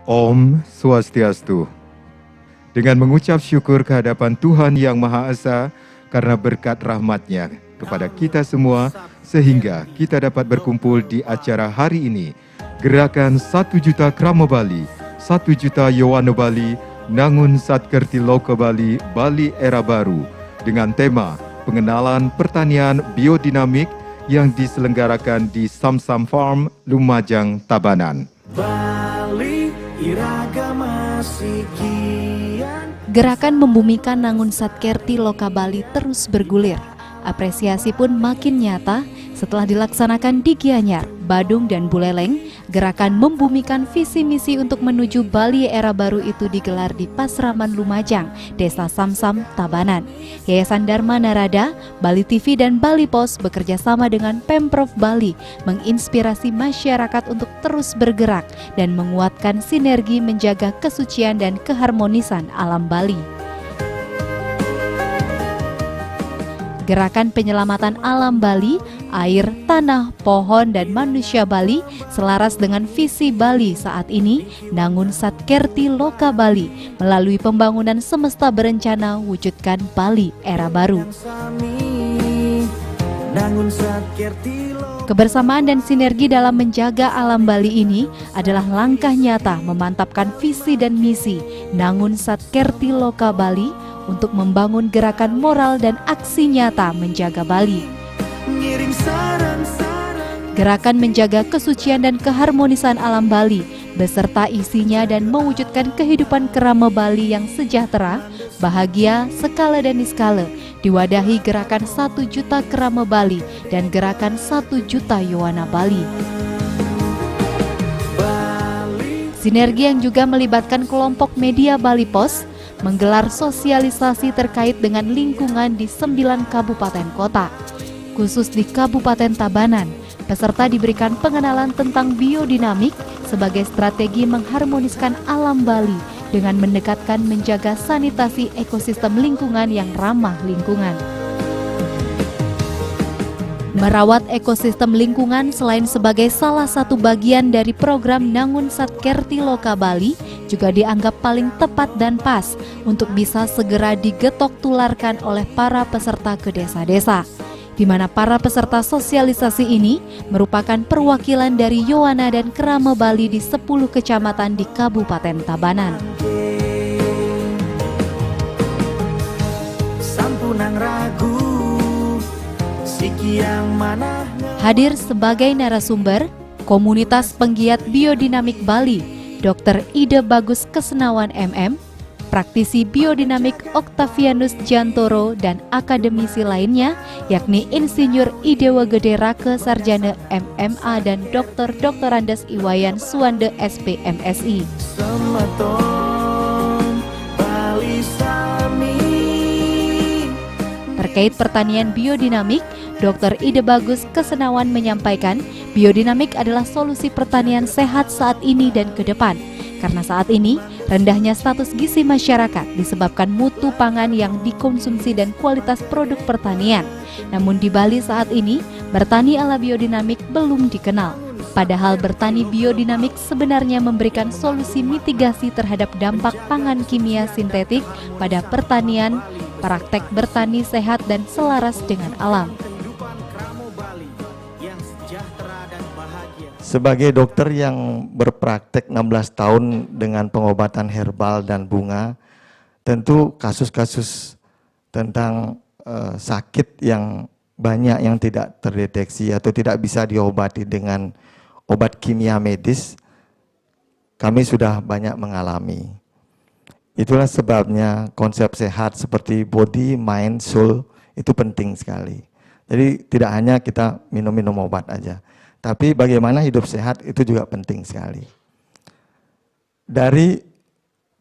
Om Swastiastu. Dengan mengucap syukur kehadapan Tuhan Yang Maha Esa karena berkat rahmat-Nya kepada kita semua, sehingga kita dapat berkumpul di acara hari ini. Gerakan 1 juta Krama Bali, 1 juta Yowana Bali, Nangun Satkerti Loka Bali, Bali Era Baru, dengan tema pengenalan pertanian biodinamik yang diselenggarakan di Samsam Farm, Lumajang, Tabanan. Bali, iragama sikian. Gerakan membumikan Nangun Satkerti Loka Bali terus bergulir. Apresiasi pun makin nyata setelah dilaksanakan di Gianyar, Badung, dan Buleleng. Gerakan membumikan visi misi untuk menuju Bali Era Baru itu digelar di Pasraman Lumajang, Desa Samsam, Tabanan. Yayasan Dharma Narada, Bali TV, dan Bali Pos bekerja sama dengan Pemprov Bali menginspirasi masyarakat untuk terus bergerak dan menguatkan sinergi menjaga kesucian dan keharmonisan alam Bali. Gerakan penyelamatan alam Bali, air, tanah, pohon, dan manusia Bali selaras dengan visi Bali saat ini, Nangun Satkerti Loka Bali, melalui pembangunan semesta berencana wujudkan Bali Era Baru. Kebersamaan dan sinergi dalam menjaga alam Bali ini adalah langkah nyata memantapkan visi dan misi Nangun Satkerti Loka Bali untuk membangun gerakan moral dan aksi nyata menjaga Bali. Gerakan menjaga kesucian dan keharmonisan alam Bali beserta isinya dan mewujudkan kehidupan kerama Bali yang sejahtera, bahagia, skala dan niskala diwadahi gerakan 1 juta kerama Bali dan gerakan 1 juta Yowana Bali. Sinergi yang juga melibatkan kelompok media Bali Pos menggelar sosialisasi terkait dengan lingkungan di 9 kabupaten kota. Khusus di Kabupaten Tabanan, peserta diberikan pengenalan tentang biodinamik sebagai strategi mengharmoniskan alam Bali dengan mendekatkan menjaga sanitasi ekosistem lingkungan yang ramah lingkungan. Merawat ekosistem lingkungan selain sebagai salah satu bagian dari program Nangun Satkerti Loka Bali, juga dianggap paling tepat dan pas untuk bisa segera digetok tularkan oleh para peserta ke desa-desa, di mana para peserta sosialisasi ini merupakan perwakilan dari Yowana dan Kerama Bali di 10 kecamatan di Kabupaten Tabanan. Hadir sebagai narasumber komunitas penggiat biodinamik Bali, Dr. Ide Bagus Kesenawan MM, praktisi biodinamik Octavianus Jantoro, dan akademisi lainnya yakni Insinyur Idewa Gede Rake Sarjana MMA dan Dr. Andes Iwayan Suwande SP MSI. Terkait pertanian biodinamik, Dr. Ide Bagus Kesenawan menyampaikan biodinamik adalah solusi pertanian sehat saat ini dan ke depan. Karena saat ini, rendahnya status gizi masyarakat disebabkan mutu pangan yang dikonsumsi dan kualitas produk pertanian. Namun di Bali saat ini, bertani ala biodinamik belum dikenal. Padahal bertani biodinamik sebenarnya memberikan solusi mitigasi terhadap dampak pangan kimia sintetik pada pertanian, praktek bertani sehat dan selaras dengan alam. Sebagai dokter yang berpraktek 16 tahun dengan pengobatan herbal dan bunga, tentu kasus-kasus tentang sakit yang banyak yang tidak terdeteksi atau tidak bisa diobati dengan obat kimia medis, kami sudah banyak mengalami. Itulah sebabnya konsep sehat seperti body, mind, soul itu penting sekali. Jadi tidak hanya kita minum-minum obat aja, tapi bagaimana hidup sehat itu juga penting sekali. Dari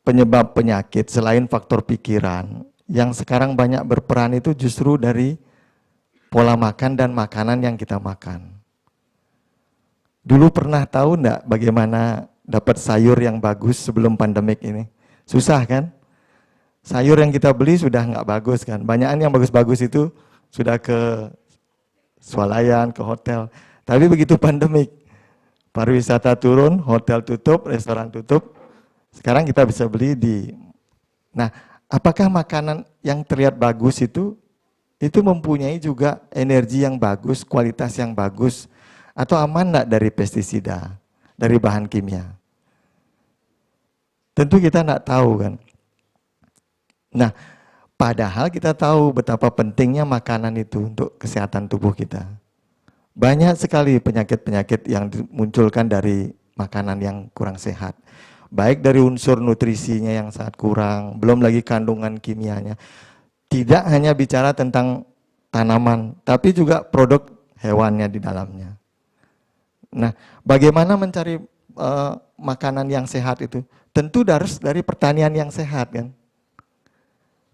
penyebab penyakit selain faktor pikiran, yang sekarang banyak berperan itu justru dari pola makan dan makanan yang kita makan. Dulu pernah tahu enggak bagaimana dapat sayur yang bagus sebelum pandemik ini? Susah kan? Sayur yang kita beli sudah enggak bagus kan? Banyakan yang bagus-bagus itu sudah ke swalayan, ke hotel. Tapi begitu pandemik, pariwisata turun, hotel tutup, restoran tutup, Sekarang kita bisa beli di. Nah, apakah makanan yang terlihat bagus itu mempunyai juga energi yang bagus, kualitas yang bagus, atau aman enggak dari pestisida, dari bahan kimia? Tentu kita enggak tahu kan. Nah, padahal kita tahu betapa pentingnya makanan itu untuk kesehatan tubuh kita. Banyak sekali penyakit-penyakit yang dimunculkan dari makanan yang kurang sehat. Baik dari unsur nutrisinya yang sangat kurang, belum lagi kandungan kimianya. Tidak hanya bicara tentang tanaman, tapi juga produk hewannya di dalamnya. Nah, bagaimana mencari makanan yang sehat itu? Tentu harus dari pertanian yang sehat kan.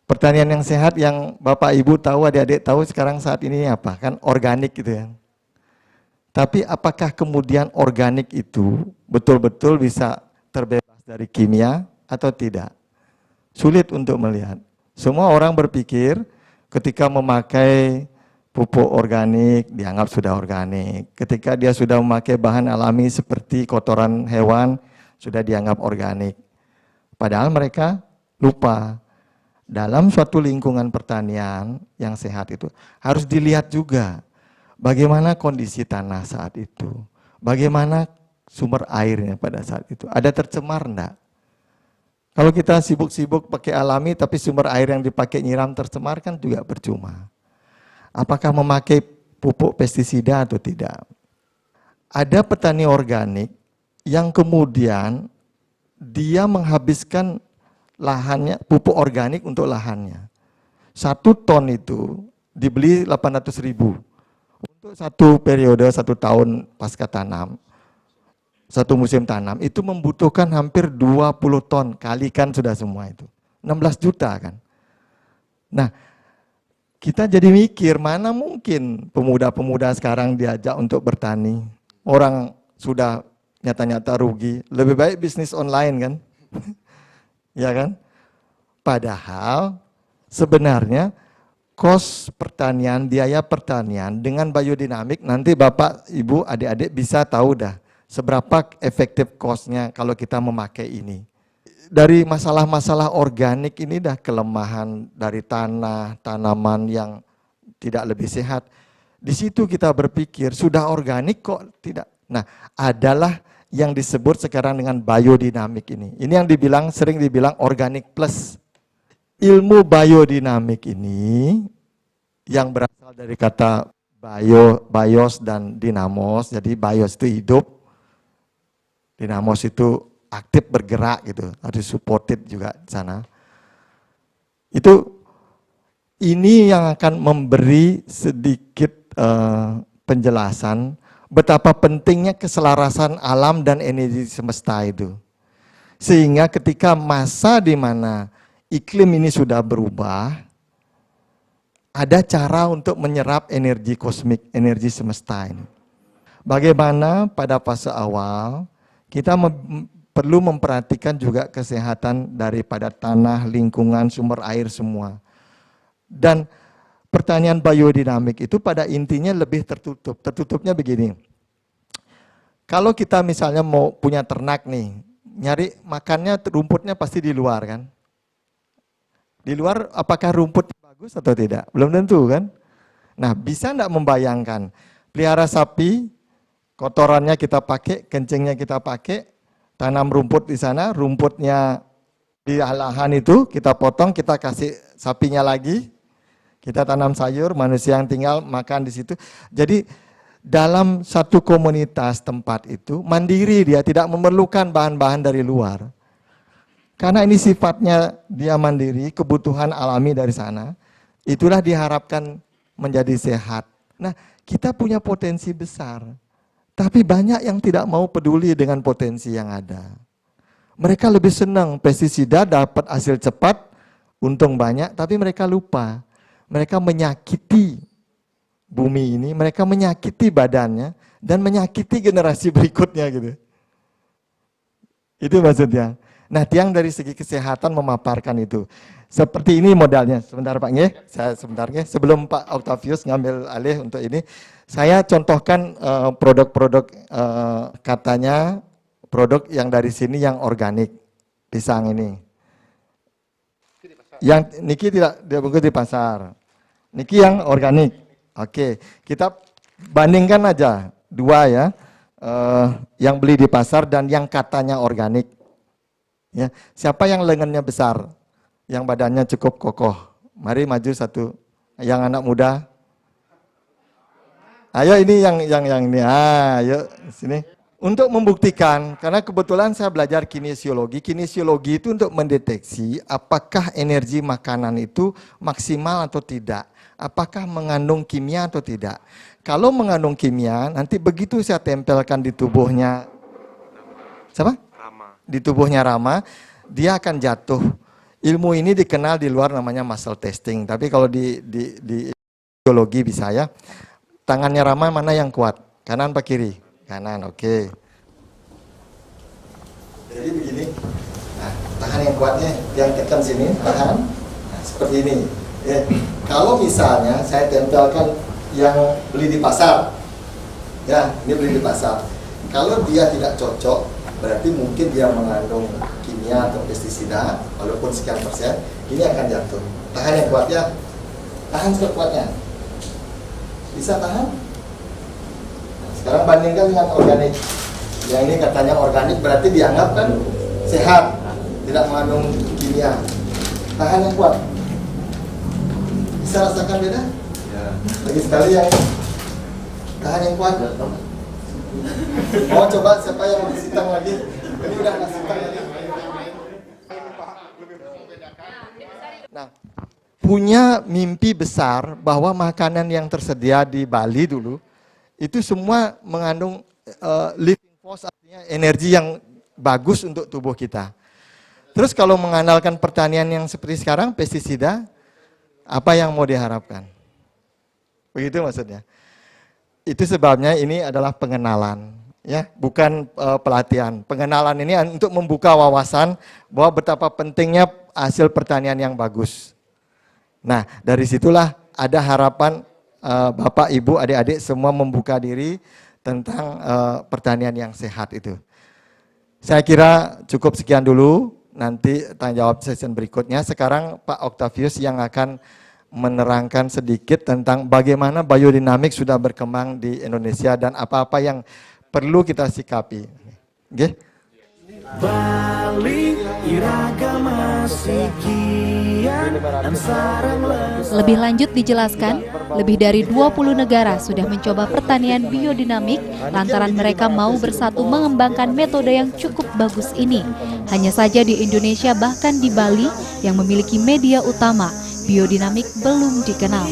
Pertanian yang sehat yang Bapak Ibu tahu, adik-adik tahu sekarang saat ini apa? Kan organik gitu ya. Tapi apakah kemudian organik itu betul-betul bisa terbebas dari kimia atau tidak? Sulit untuk melihat. Semua orang berpikir ketika memakai pupuk organik dianggap sudah organik. Ketika dia sudah memakai bahan alami seperti kotoran hewan sudah dianggap organik. Padahal mereka lupa. Dalam suatu lingkungan pertanian yang sehat itu harus dilihat juga bagaimana kondisi tanah saat itu, bagaimana sumber airnya pada saat itu, ada tercemar enggak? Kalau kita sibuk-sibuk pakai alami tapi sumber air yang dipakai nyiram tercemar kan juga percuma. Apakah memakai pupuk pestisida atau tidak? Ada petani organik yang kemudian dia menghabiskan lahannya, pupuk organik untuk lahannya. 1 ton itu dibeli 800.000 untuk satu periode 1 tahun pasca tanam. 1 musim tanam itu membutuhkan hampir 20 ton, kalikan sudah semua itu. 16 juta kan. Nah, kita jadi mikir mana mungkin pemuda-pemuda sekarang diajak untuk bertani. Orang sudah nyata-nyata rugi, lebih baik bisnis online kan. Ya kan? Padahal sebenarnya kos pertanian, biaya pertanian dengan biodinamik nanti Bapak, Ibu, adik-adik bisa tahu dah seberapa efektif kosnya kalau kita memakai ini. Dari masalah-masalah organik ini dah kelemahan dari tanah, tanaman yang tidak lebih sehat. Di situ kita berpikir sudah organik kok tidak. Nah, adalah yang disebut sekarang dengan biodinamik ini. Ini yang sering dibilang organic plus. Ilmu biodinamik ini yang berasal dari kata bios dan dinamos. Jadi bios itu hidup, dinamos itu aktif bergerak gitu, harus supported juga di sana. Ini yang akan memberi sedikit penjelasan betapa pentingnya keselarasan alam dan energi semesta itu. Sehingga ketika masa di mana iklim ini sudah berubah, ada cara untuk menyerap energi kosmik, energi semesta ini. Bagaimana pada fase awal, kita perlu memperhatikan juga kesehatan daripada tanah, lingkungan, sumber air semua. Dan pertanian biodinamik itu pada intinya lebih tertutup. Tertutupnya begini. Kalau kita misalnya mau punya ternak nih, nyari makannya rumputnya pasti di luar kan. Di luar apakah rumput bagus atau tidak? Belum tentu kan. Nah, bisa enggak membayangkan pelihara sapi, kotorannya kita pakai, kencingnya kita pakai, tanam rumput di sana, rumputnya di lahan itu kita potong, kita kasih sapinya lagi. Kita tanam sayur, manusia yang tinggal makan di situ. Jadi dalam satu komunitas tempat itu mandiri, dia tidak memerlukan bahan-bahan dari luar. Karena ini sifatnya dia mandiri, kebutuhan alami dari sana, itulah diharapkan menjadi sehat. Nah, kita punya potensi besar, tapi banyak yang tidak mau peduli dengan potensi yang ada. Mereka lebih senang pestisida dapat hasil cepat, untung banyak, tapi mereka lupa. Mereka menyakiti bumi ini, mereka menyakiti badannya, dan menyakiti generasi berikutnya gitu. Itu maksudnya. Nah, Tiang dari segi kesehatan memaparkan itu. Seperti ini modalnya. Sebentar Pak Nge, sebentar Nge. Sebelum Pak Octavius ngambil alih untuk ini, saya contohkan produk-produk katanya produk yang dari sini yang organik. pisang ini. Yang niki tidak dibungkus di pasar. Niki yang organik. Oke, kita bandingkan aja dua ya, yang beli di pasar dan yang katanya organik. Ya, siapa yang lengannya besar, yang badannya cukup kokoh? Mari maju satu. Yang anak muda. Ayo ini yang ini. Ayo sini. Untuk membuktikan, karena kebetulan saya belajar kinesiologi. Kinesiologi itu untuk mendeteksi apakah energi makanan itu maksimal atau tidak. Apakah mengandung kimia atau tidak. Kalau mengandung kimia, nanti begitu saya tempelkan di tubuhnya, siapa? Rama. Di tubuhnya Rama, dia akan jatuh. Ilmu ini dikenal di luar namanya muscle testing. Tapi kalau di biologi bisa ya. Tangannya Rama mana yang kuat? Kanan apa kiri? Kanan, oke. Jadi begini, nah, tahan yang kuatnya, yang tekan sini, tahan, nah, seperti ini. Ya. Kalau misalnya saya tempelkan yang beli di pasar, ya, ini beli di pasar. Kalau dia tidak cocok, berarti mungkin dia mengandung kimia atau pestisida, walaupun sekian persen, ini akan jatuh. Tahan yang kuatnya, tahan sekuatnya. Bisa tahan? Sekarang bandingkan dengan organik. Yang ini katanya organik berarti dianggap kan sehat, tidak mengandung kimia. Tahan yang kuat. Bisa rasakan beda? Ya. Lagi sekali yang tahan yang kuat. Mau coba siapa yang lebih sitang lagi? Ini udah nggak sitang lagi. Nah, punya mimpi besar bahwa makanan yang tersedia di Bali dulu itu semua mengandung living force, artinya energi yang bagus untuk tubuh kita. Terus kalau mengandalkan pertanian yang seperti sekarang, pestisida, apa yang mau diharapkan? Begitu maksudnya. Itu sebabnya ini adalah pengenalan, ya, bukan pelatihan. Pengenalan ini untuk membuka wawasan bahwa betapa pentingnya hasil pertanian yang bagus. Nah, dari situlah ada harapan Bapak, Ibu, adik-adik semua membuka diri tentang pertanian yang sehat itu. Saya kira cukup sekian dulu, nanti tanya jawab session berikutnya. Sekarang Pak Octavius yang akan menerangkan sedikit tentang bagaimana biodinamik sudah berkembang di Indonesia dan apa-apa yang perlu kita sikapi. Oke? Bali iragama sekian dan sarang Lebih lanjut dijelaskan, lebih dari 20 negara sudah mencoba pertanian biodinamik lantaran mereka mau bersatu mengembangkan metode yang cukup bagus ini. Hanya saja di Indonesia bahkan di Bali yang memiliki media utama, biodinamik belum dikenal.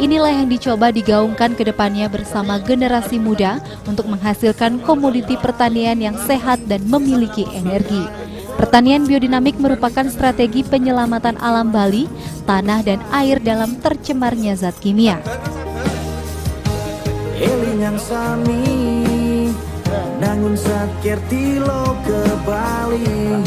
Inilah yang dicoba digaungkan ke depannya bersama generasi muda untuk menghasilkan komoditi pertanian yang sehat dan memiliki energi. Pertanian biodinamik merupakan strategi penyelamatan alam Bali, tanah dan air dalam tercemarnya zat kimia. Eling yang sami nangun sakir tilo ke Bali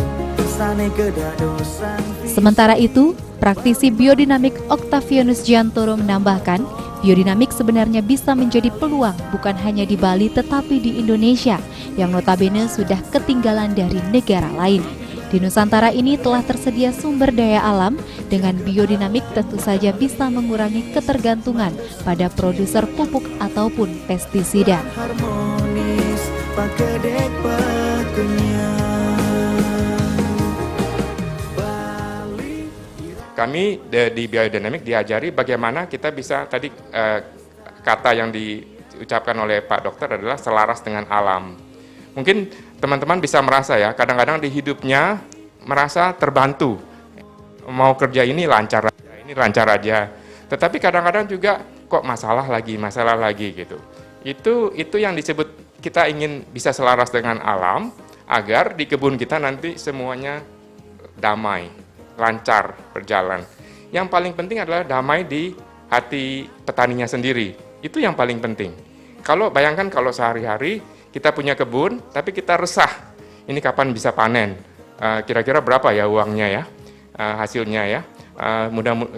sane kedadosan. Sementara itu, praktisi biodinamik Octavianus Giantoro menambahkan, biodinamik sebenarnya bisa menjadi peluang bukan hanya di Bali tetapi di Indonesia yang notabene sudah ketinggalan dari negara lain. Di Nusantara ini telah tersedia sumber daya alam, dengan biodinamik tentu saja bisa mengurangi ketergantungan pada produser pupuk ataupun pestisida. Harmonis pakedek pakunya. Kami di biodinamik diajari bagaimana kita bisa, tadi kata yang diucapkan oleh Pak Dokter adalah selaras dengan alam. Mungkin teman-teman bisa merasa ya, kadang-kadang di hidupnya merasa terbantu. Mau kerja ini lancar aja. Tetapi kadang-kadang juga kok masalah lagi gitu. Itu yang disebut kita ingin bisa selaras dengan alam, agar di kebun kita nanti semuanya damai, lancar berjalan. Yang paling penting adalah damai di hati petaninya sendiri. Itu yang paling penting. Kalau bayangkan kalau sehari-hari kita punya kebun, tapi kita resah. Ini kapan bisa panen? Kira-kira berapa ya uangnya ya, hasilnya ya?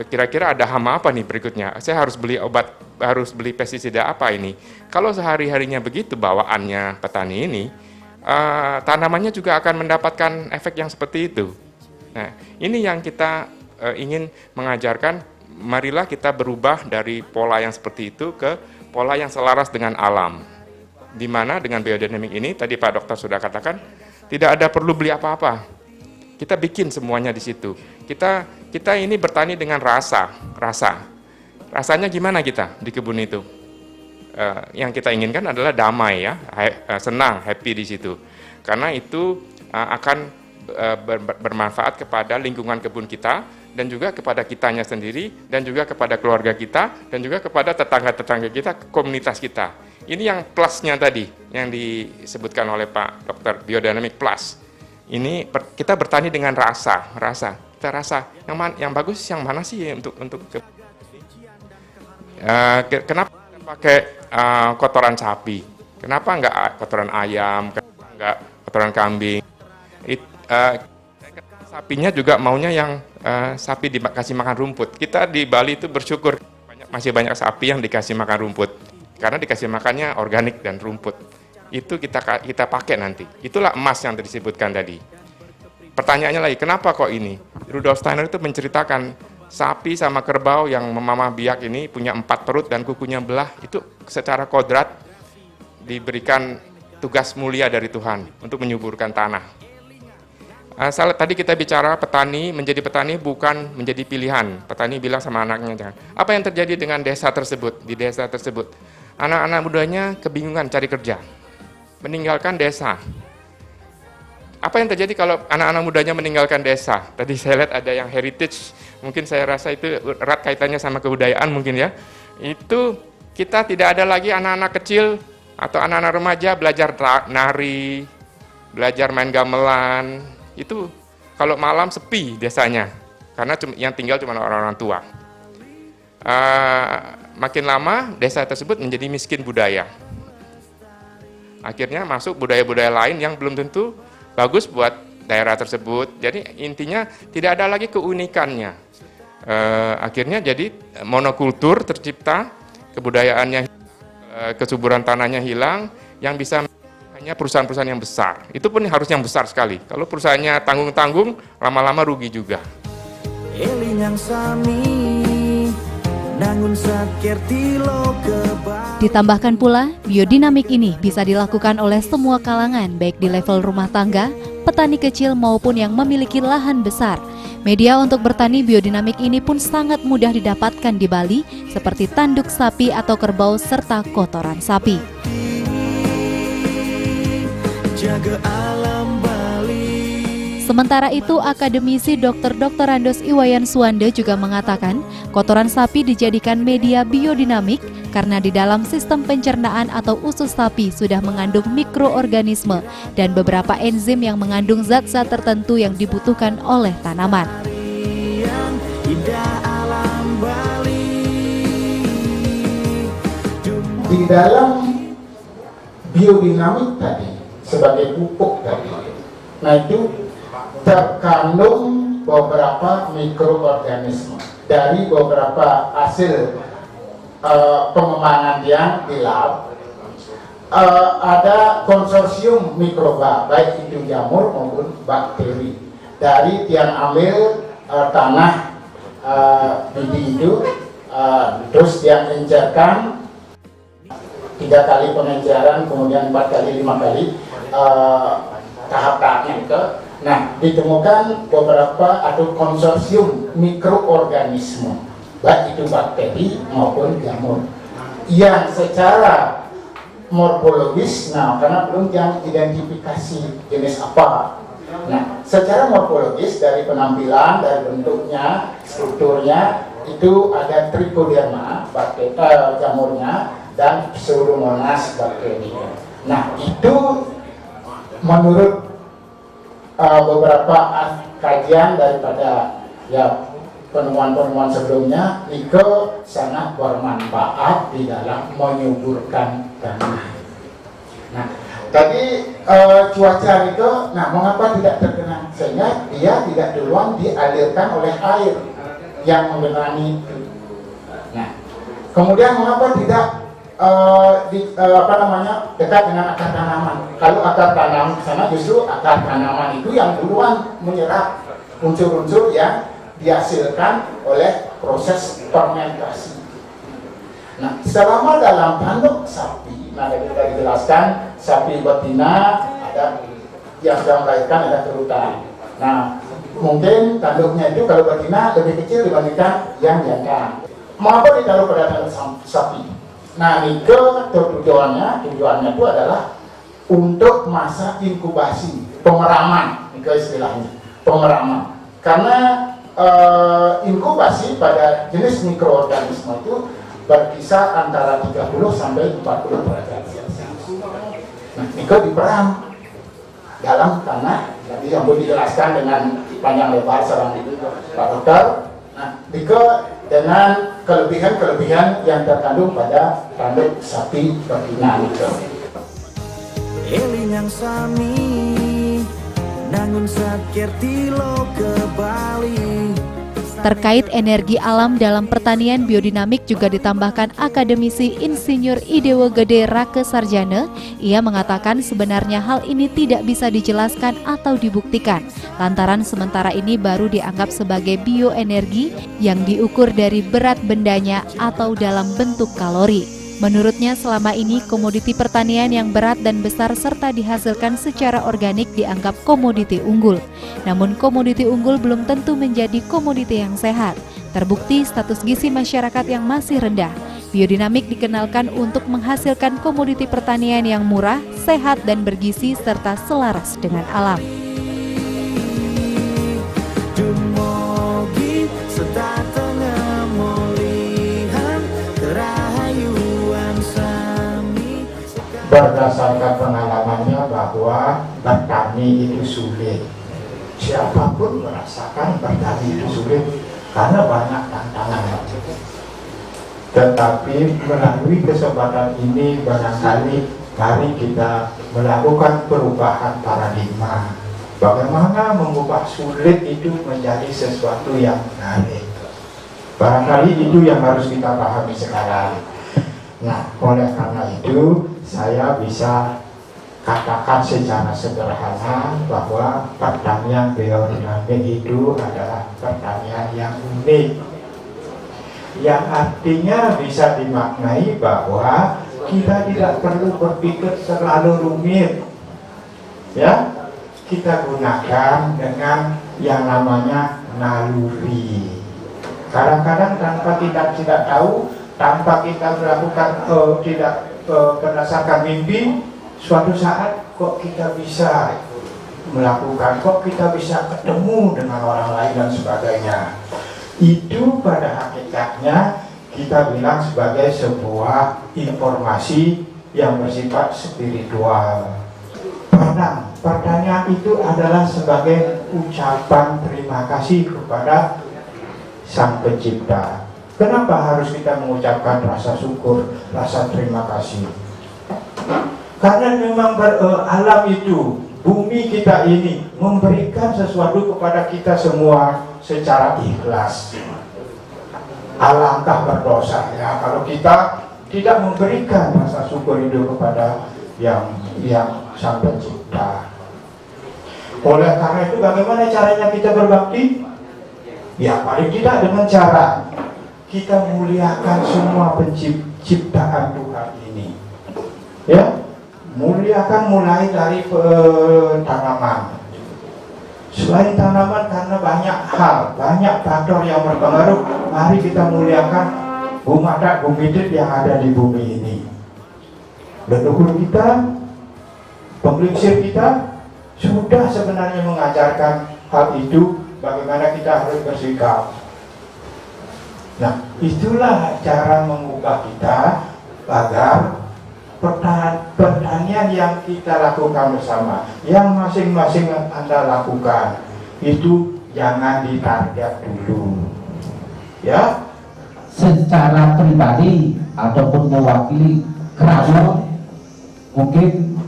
kira-kira ada hama apa nih berikutnya? Saya harus beli obat, harus beli pestisida apa ini? Kalau sehari-harinya begitu bawaannya petani ini, tanamannya juga akan mendapatkan efek yang seperti itu. Nah, ini yang kita ingin mengajarkan, marilah kita berubah dari pola yang seperti itu ke pola yang selaras dengan alam. Di mana dengan biodinamik ini, tadi Pak Dokter sudah katakan, tidak ada perlu beli apa-apa. Kita bikin semuanya di situ. Kita ini bertani dengan rasa. Rasanya gimana kita di kebun itu? Yang kita inginkan adalah damai ya, senang, happy di situ. Karena itu akan bermanfaat kepada lingkungan kebun kita dan juga kepada kitanya sendiri dan juga kepada keluarga kita dan juga kepada tetangga-tetangga kita, komunitas kita. Ini yang plusnya tadi yang disebutkan oleh Pak Dokter, biodynamic plus. Ini kita bertani dengan rasa. Kita rasa yang bagus yang mana sih untuk kenapa kita pakai kotoran sapi? Kenapa enggak kotoran ayam? Kenapa enggak kotoran kambing? Sapinya juga maunya yang sapi dikasih makan rumput. Kita di Bali itu bersyukur masih banyak sapi yang dikasih makan rumput karena dikasih makannya organik dan rumput. Itu kita pakai nanti. Itulah emas yang disebutkan tadi. Pertanyaannya lagi, kenapa kok ini? Rudolf Steiner itu menceritakan sapi sama kerbau yang memamah biak ini punya 4 perut dan kukunya belah, itu secara kodrat diberikan tugas mulia dari Tuhan untuk menyuburkan tanah. Tadi kita bicara petani, menjadi petani bukan menjadi pilihan. Petani bilang sama anaknya, jangan. Apa yang terjadi dengan desa tersebut? Di desa tersebut, anak-anak mudanya kebingungan cari kerja, meninggalkan desa. Apa yang terjadi kalau anak-anak mudanya meninggalkan desa? Tadi saya lihat ada yang heritage, mungkin saya rasa itu erat kaitannya sama kebudayaan mungkin ya. Itu kita tidak ada lagi anak-anak kecil atau anak-anak remaja belajar nari, belajar main gamelan. Itu kalau malam sepi desanya, karena yang tinggal cuma orang-orang tua. Makin lama desa tersebut menjadi miskin budaya. Akhirnya masuk budaya-budaya lain yang belum tentu bagus buat daerah tersebut. Jadi intinya tidak ada lagi keunikannya. Akhirnya jadi monokultur tercipta, kebudayaannya, kesuburan tanahnya hilang, yang bisa hanya perusahaan-perusahaan yang besar. Itu pun harus yang besar sekali. Kalau perusahaannya tanggung-tanggung, lama-lama rugi juga. Ditambahkan pula, biodinamik ini bisa dilakukan oleh semua kalangan, baik di level rumah tangga, petani kecil maupun yang memiliki lahan besar. Media untuk bertani biodinamik ini pun sangat mudah didapatkan di Bali, seperti tanduk sapi atau kerbau serta kotoran sapi. Jaga alam Bali. Sementara itu, akademisi Dr. Andos Iwayan Suwande juga mengatakan kotoran sapi dijadikan media biodinamik karena di dalam sistem pencernaan atau usus sapi sudah mengandung mikroorganisme dan beberapa enzim yang mengandung zat-zat tertentu yang dibutuhkan oleh tanaman. Di dalam biodinamik tadi, sebagai pupuk tadi, nah itu terkandung beberapa mikroorganisme dari beberapa hasil pengembangan yang di lab. Ada konsorsium mikroba, baik itu jamur maupun bakteri, dari yang ambil tanah biji itu, terus dia encerkan 3 kali pengenceran, kemudian 4 kali, 5 kali tahap-tahapnya itu. Nah, ditemukan beberapa atau konsorsium mikroorganisme, baik itu bakteri maupun jamur, yang secara morfologis, nah karena belum yang identifikasi jenis apa. Nah, secara morfologis dari penampilan, dari bentuknya, strukturnya, itu ada trichoderma, bakteri jamurnya, dan Pseudomonas bakteri. Nah, itu menurut beberapa kajian daripada ya penemuan-penemuan sebelumnya, itu sangat bermanfaat di dalam menyuburkan tanah. Nah, tadi cuaca itu, nah mengapa tidak terkena? Sehingga dia tidak duluan dialirkan oleh air. yang menggenangi itu. Nah, kemudian mengapa tidak dekat dengan akar tanaman? Kalau akar tanam di sana, justru akar tanaman itu yang duluan menyerap unsur-unsur yang dihasilkan oleh proses fermentasi. Nah, selama dalam tanduk sapi, nah kita dijelaskan sapi betina ada yang sedang melahirkan, ada kerutan. Nah, mungkin tanduknya itu kalau betina lebih kecil dibandingkan yang jantan. Mengapa ditaruh pada tanduk sapi? Nah, tujuannya itu adalah untuk masa inkubasi, pemeraman, itu istilahnya, pemeraman. Karena inkubasi pada jenis mikroorganisme itu berkisar antara 30 sampai 40 derajat Celcius. Nah, itu diperam dalam tanah. Jadi yang boleh dijelaskan dengan panjang lebar seorang Pak Dokter. Nah, itu dengan kelebihan-kelebihan yang terkandung pada tanduk sapi betina itu. Eling yang sami nangun sakir tilo ke Bali. Terkait energi alam dalam pertanian biodinamik juga ditambahkan akademisi Insinyur Idewo Gede Rake Sarjana. Ia mengatakan sebenarnya hal ini tidak bisa dijelaskan atau dibuktikan, lantaran sementara ini baru dianggap sebagai bioenergi yang diukur dari berat bendanya atau dalam bentuk kalori. Menurutnya selama ini komoditi pertanian yang berat dan besar serta dihasilkan secara organik dianggap komoditi unggul. Namun komoditi unggul belum tentu menjadi komoditi yang sehat. Terbukti status gizi masyarakat yang masih rendah. Biodinamik dikenalkan untuk menghasilkan komoditi pertanian yang murah, sehat dan bergizi serta selaras dengan alam. Dumogi setatengah molihan kerahayuan sami. Berdasarkan pengalamannya bahwa bertani itu sulit. Siapapun merasakan bertani itu sulit karena banyak tantangan. Tetapi melalui kesempatan ini barangkali mari kita melakukan perubahan paradigma. Bagaimana mengubah sulit itu menjadi sesuatu yang menarik. Barangkali itu yang harus kita pahami sekarang. Nah, oleh karena itu saya bisa katakan secara sederhana bahwa pertanian biodinamik itu adalah pertanian yang unik, yang artinya bisa dimaknai bahwa kita tidak perlu berpikir terlalu rumit, ya, kita gunakan dengan yang namanya naluri. Kadang-kadang tanpa tidak tahu, tanpa kita melakukan berdasarkan mimpi, suatu saat kok kita bisa melakukan, kok kita bisa ketemu dengan orang lain dan sebagainya. Itu pada hakikatnya kita bilang sebagai sebuah informasi yang bersifat spiritual. Pertanyaan itu adalah sebagai ucapan terima kasih kepada Sang Pencipta. Kenapa harus kita mengucapkan rasa syukur, rasa terima kasih? Karena memang alam itu, bumi kita ini memberikan sesuatu kepada kita semua secara ikhlas. Alangkah berdosanya kalau kita tidak memberikan rasa syukur itu kepada yang Sang Pencipta. Oleh karena itu bagaimana caranya kita berbakti? Ya paling tidak dengan cara kita muliakan semua penciptaan Tuhan ini. Ya, muliakan mulai dari tanaman. Selain tanaman, karena banyak hal, banyak faktor yang berpengaruh, mari kita muliakan bumata bumidit yang ada di bumi ini. Leluhur kita, penglingsir kita sudah sebenarnya mengajarkan hal itu, bagaimana kita harus bersikap. Nah, itulah cara mengubah kita agar pertanian yang kita lakukan bersama, yang masing-masing Anda lakukan, itu jangan ditarget dulu. Ya, secara pribadi ataupun mewakili Kraton, mungkin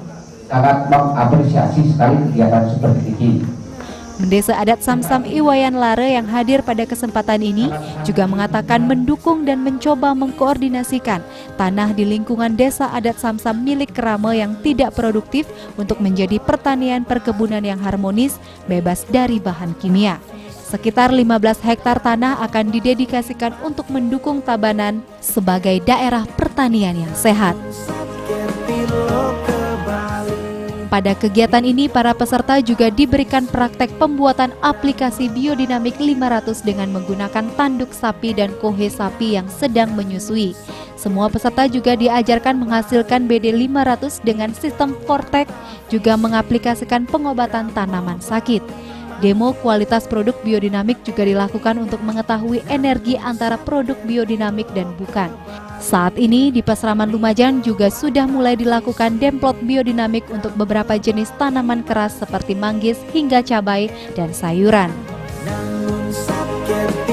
sangat mengapresiasi sekali kegiatan seperti ini. Mendesa Adat Samsam Iwayan Lare yang hadir pada kesempatan ini juga mengatakan mendukung dan mencoba mengkoordinasikan tanah di lingkungan Desa Adat Samsam milik Kerame yang tidak produktif untuk menjadi pertanian perkebunan yang harmonis, bebas dari bahan kimia. Sekitar 15 hektar tanah akan didedikasikan untuk mendukung Tabanan sebagai daerah pertanian yang sehat. Pada kegiatan ini, para peserta juga diberikan praktek pembuatan aplikasi biodinamik 500 dengan menggunakan tanduk sapi dan kohe sapi yang sedang menyusui. Semua peserta juga diajarkan menghasilkan BD 500 dengan sistem Vortex, juga mengaplikasikan pengobatan tanaman sakit. Demo kualitas produk biodinamik juga dilakukan untuk mengetahui energi antara produk biodinamik dan bukan. Saat ini di Pasraman Lumajang juga sudah mulai dilakukan demplot biodinamik untuk beberapa jenis tanaman keras seperti manggis hingga cabai dan sayuran. Namun sakit